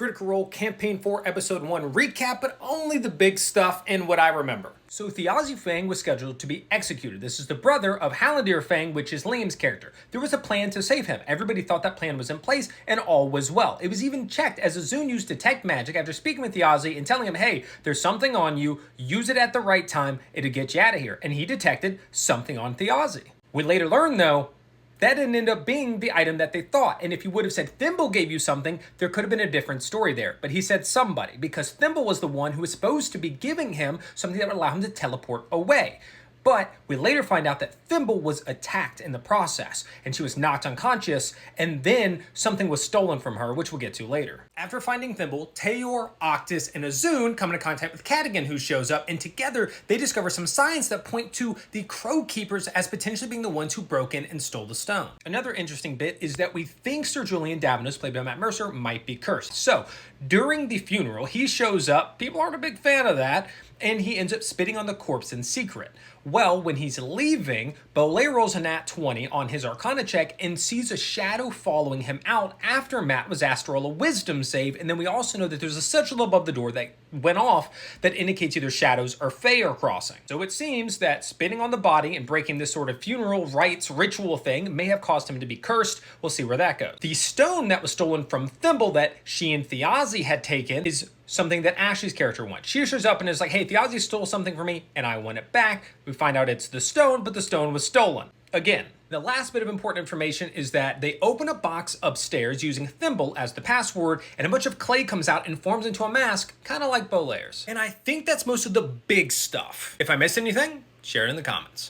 Critical Role Campaign 4 Episode 1 recap, but only the big stuff and what I remember. So Thiazi Fang was scheduled to be executed. This is the brother of Hallandir Fang, which is Liam's character. There was a plan to save him. Everybody thought that plan was in place and all was well. It was even checked as Azun used detect magic after speaking with Thiazi and telling him, hey, there's something on you, use it at the right time, it'll get you out of here. And he detected something on Thiazi. We later learned though, that didn't end up being the item that they thought. And if you would have said Thimble gave you something, there could have been a different story there. But he said somebody, because Thimble was the one who was supposed to be giving him something that would allow him to teleport away. But we later find out that Thimble was attacked in the process, and she was knocked unconscious, and then something was stolen from her, which we'll get to later. After finding Thimble, Tayor, Octus, and Azun come into contact with Cadigan, who shows up, and together they discover some signs that point to the Crow Keepers as potentially being the ones who broke in and stole the stone. Another interesting bit is that we think Sir Julian Davos, played by Matt Mercer, might be cursed. So, during the funeral, he shows up, people aren't a big fan of that, and he ends up spitting on the corpse in secret. Well, when he's leaving, Bolay rolls a nat 20 on his Arcana check and sees a shadow following him out after Matt was asked to roll a wisdom save, and then we also know that there's a sigil above the door that went off that indicates either shadows or fae are crossing. So it seems that spitting on the body and breaking this sort of funeral rites ritual thing may have caused him to be cursed. We'll see where that goes. The stone that was stolen from Thimble that she and Thiazi had taken is something that Ashley's character wants. She shows up and is like, hey, Thiazi stole something from me and I want it back. We find out it's the stone, but the stone was stolen. Again, the last bit of important information is that they open a box upstairs using Thimble as the password, and a bunch of clay comes out and forms into a mask, kind of like Bolayer's. And I think that's most of the big stuff. If I missed anything, share it in the comments.